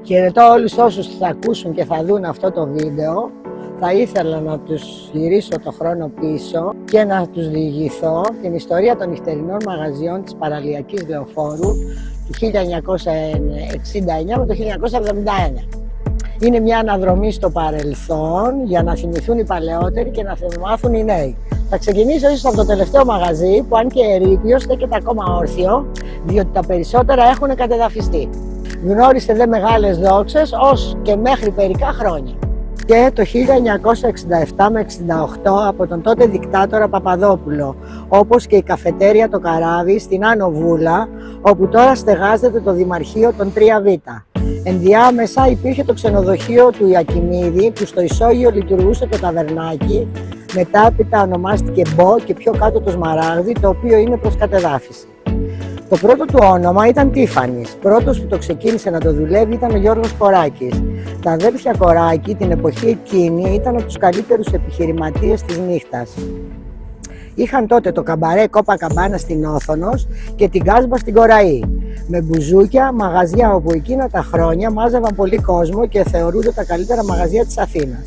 Χαιρετώ όλους όσους θα ακούσουν και θα δουν αυτό το βίντεο. Θα ήθελα να τους γυρίσω το χρόνο πίσω και να τους διηγηθώ την ιστορία των νυχτερινών μαγαζιών της παραλιακής λεωφόρου του 1969 με το 1971. Είναι μια αναδρομή στο παρελθόν για να θυμηθούν οι παλαιότεροι και να μάθουν οι νέοι. Θα ξεκινήσω ίσως από το τελευταίο μαγαζί που, αν και ερείπιο, στέκεται ακόμα όρθιο, διότι τα περισσότερα έχουν κατεδαφιστεί. Γνώρισε δε μεγάλες δόξες ως και μέχρι περικά χρόνια. Και το 1967 με 68 από τον τότε δικτάτορα Παπαδόπουλο, όπως και η καφετέρια το Καράβι στην Άνω Βούλα, όπου τώρα στεγάζεται το Δημαρχείο των 3Β. Ενδιάμεσα υπήρχε το ξενοδοχείο του Ιακοιμίδη, που στο ισόγειο λειτουργούσε το ταβερνάκι, μετάπειτα ονομάστηκε Μπο και πιο κάτω το Σμαράγδι, το οποίο είναι προς κατεδάφιση. Το πρώτο του όνομα ήταν Τίφανης. Πρώτος που το ξεκίνησε να το δουλεύει ήταν ο Γιώργος Κοράκης. Τα αδέρφια Κοράκη την εποχή εκείνη ήταν από τους καλύτερους επιχειρηματίες της νύχτας. Είχαν τότε το καμπαρέ Κόπα Καμπάνα στην Όθωνος και την Κάσμπα στην Κοραή, με μπουζούκια, μαγαζιά όπου εκείνα τα χρόνια μάζευαν πολύ κόσμο και θεωρούνται τα καλύτερα μαγαζιά της Αθήνας.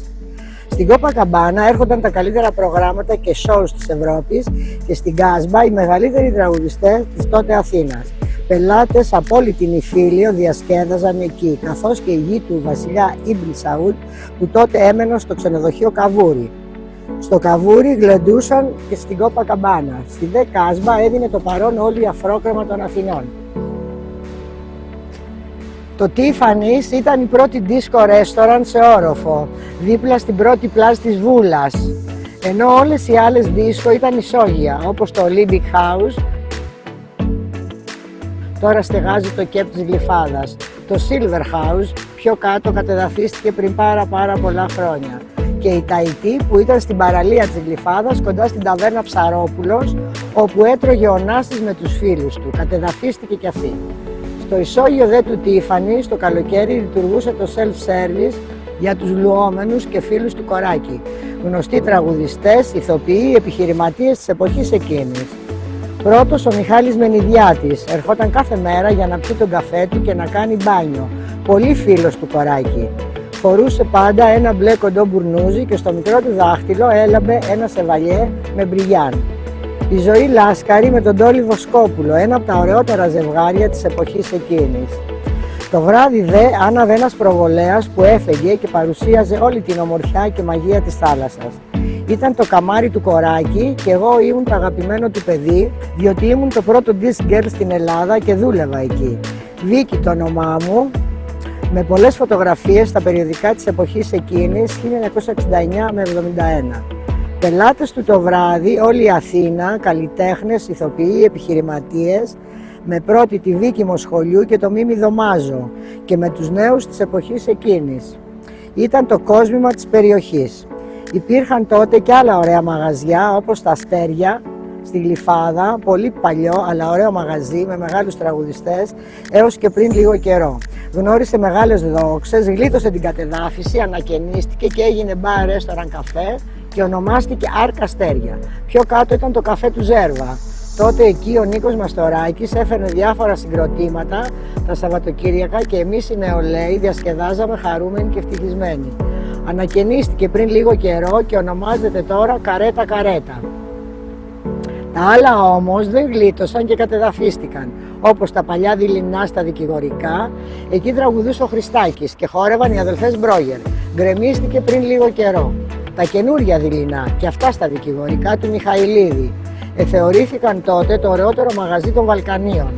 Στην Κόπα Καμπάνα έρχονταν τα καλύτερα προγράμματα και shows της Ευρώπης και στην Κάσμπα οι μεγαλύτεροι τραγουδιστές της τότε Αθήνας. Πελάτες από όλη την Ιφίλιο διασκέδαζαν εκεί, καθώς και η γη του βασιλιά Ιμπν Σαούντ, που τότε έμεναν στο ξενοδοχείο Καβούρι. Στο Καβούρι γλεντούσαν και στην Κόπα Καμπάνα. Στη δε Κάσμπα έδινε το παρόν όλη η αφρόκρεμα των Αθηνών. Το Τίφανης ήταν η πρώτη δίσκο ρέστοραν σε όροφο, δίπλα στην πρώτη πλάζ της Βούλας, ενώ όλες οι άλλες δίσκο ήταν ισόγεια, όπως το Olympic House, τώρα στεγάζει το ΚΕΠ της Γλυφάδας. Το Silver House πιο κάτω κατεδαφίστηκε πριν πάρα πολλά χρόνια. Και η Ταϊτή, που ήταν στην παραλία της Γλυφάδας κοντά στην ταβέρνα Ψαρόπουλος, όπου έτρωγε ο Νάστης με τους φίλους του, κατεδαφίστηκε κι αυτή. Στο ισόγειο δε του Τίφανη, στο καλοκαίρι λειτουργούσε το self-service για τους λουόμενους και φίλους του Κοράκη, γνωστοί τραγουδιστές, ηθοποιοί, επιχειρηματίες της εποχής εκείνης. Πρώτος ο Μιχάλης Μενιδιάτης, ερχόταν κάθε μέρα για να πιει τον καφέ του και να κάνει μπάνιο, πολύ φίλος του Κοράκη. Φορούσε πάντα ένα μπλε κοντό μπουρνούζι και στο μικρό του δάχτυλο έλαμπε ένα σεβαλιέ με μπριγιάν. Η Ζωή Λάσκαρη με τον Τόλι Βοσκόπουλο, ένα από τα ωραιότερα ζευγάρια της εποχής εκείνης. Το βράδυ δε άναβε ένας προβολέας που έφεγε και παρουσίαζε όλη την ομορφιά και μαγεία της θάλασσας. Ήταν το καμάρι του Κοράκη και εγώ ήμουν το αγαπημένο του παιδί, διότι ήμουν το πρώτο disc girl στην Ελλάδα και δούλευα εκεί. Βίκη το όνομά μου, με πολλές φωτογραφίες στα περιοδικά της εποχής εκείνης, 1969 με 71. Πελάτες του το βράδυ, όλη η Αθήνα, καλλιτέχνες, ηθοποιοί, επιχειρηματίες, με πρώτη τη Βίκη Μοσχολιού και το Μίμη Δωμάζο και με τους νέους της εποχής εκείνης. Ήταν το κόσμημα της περιοχής. Υπήρχαν τότε και άλλα ωραία μαγαζιά, όπως τα Αστέρια στη Γλυφάδα, πολύ παλιό αλλά ωραίο μαγαζί με μεγάλους τραγουδιστές έως και πριν λίγο καιρό. Γνώρισε μεγάλες δόξες, γλίτωσε την κατεδάφιση, ανακαινίστηκε και έγινε μπαρ, ρέστοραν, καφέ και ονομάστηκε Άρκα Αστέρια. Πιο κάτω ήταν το καφέ του Ζέρβα. Τότε εκεί ο Νίκος Μαστοράκης έφερνε διάφορα συγκροτήματα τα Σαββατοκύριακα και εμείς οι νεολαίοι διασκεδάζαμε χαρούμενοι και ευτυχισμένοι. Ανακαινίστηκε πριν λίγο καιρό και ονομάζεται τώρα Καρέτα Καρέτα. Τα άλλα όμως δεν γλίτωσαν και κατεδαφίστηκαν, όπως τα παλιά δειλινά στα δικηγορικά. Εκεί τραγουδούσε ο Χριστάκης και χόρευαν οι αδελφές Μπρόγερ. Γκρεμίστηκε πριν λίγο καιρό. Τα καινούρια δειλινά και αυτά στα δικηγορικά του Μιχαηλίδη θεωρήθηκαν τότε το ωραιότερο μαγαζί των Βαλκανίων.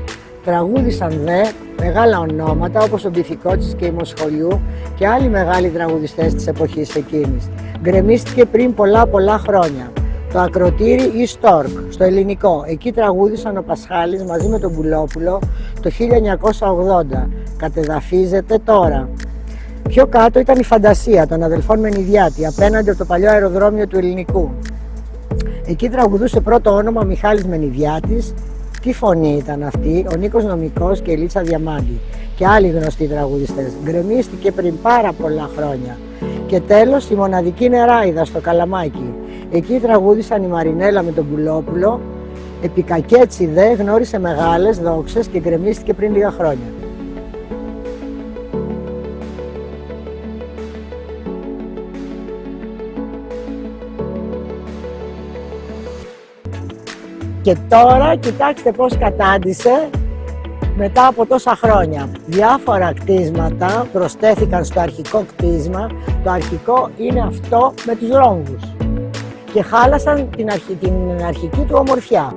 Τραγούδισαν δε μεγάλα ονόματα όπως ο Μπιθικότσης και η Μοσχολιού και άλλοι μεγάλοι τραγουδιστές της εποχής εκείνης. Γκρεμίστηκε πριν πολλά χρόνια. Το ακροτήρι Ιστόρκ στο ελληνικό, εκεί τραγούδισαν ο Πασχάλης μαζί με τον Πουλόπουλο το 1980. Κατεδαφίζεται τώρα. Πιο κάτω ήταν η Φαντασία των αδελφών Μενιδιάτη, απέναντι από το παλιό αεροδρόμιο του Ελληνικού. Εκεί τραγουδούσε πρώτο όνομα Μιχάλης Μενιδιάτης. Τι φωνή ήταν αυτή, ο Νίκος Νομικός και η Λίτσα Διαμάντη και άλλοι γνωστοί τραγουδιστές. Γκρεμίστηκε πριν πάρα πολλά χρόνια. Και τέλος η μοναδική Νεράιδα στο Καλαμάκι. Εκεί τραγούδισαν η Μαρινέλα με τον Πουλόπουλο. Επί Κακέτσι δε γνώρισε μεγάλες δόξες και γκρεμίστηκε πριν λίγα χρόνια. Και τώρα κοιτάξτε πώς κατάντησε μετά από τόσα χρόνια. Διάφορα κτίσματα προσθέθηκαν στο αρχικό κτίσμα. Το αρχικό είναι αυτό με τους ρόμβους και χάλασαν την αρχική του ομορφιά.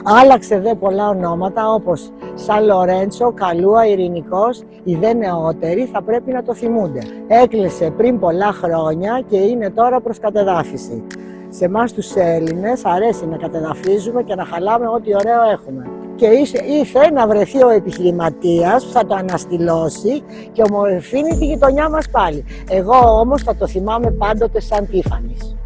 Άλλαξε δε πολλά ονόματα όπως Σαν Λορέντσο, Καλούα, Ειρηνικός. Οι δε νεότεροι θα πρέπει να το θυμούνται. Έκλεισε πριν πολλά χρόνια και είναι τώρα προς κατεδάφιση. Σε εμάς τους Έλληνες αρέσει να κατεδαφίζουμε και να χαλάμε ό,τι ωραίο έχουμε. Και ήρθε να βρεθεί ο επιχειρηματίας που θα το αναστηλώσει και ομορφύνει τη γειτονιά μας πάλι. Εγώ όμως θα το θυμάμαι πάντοτε σαν Τίφανης.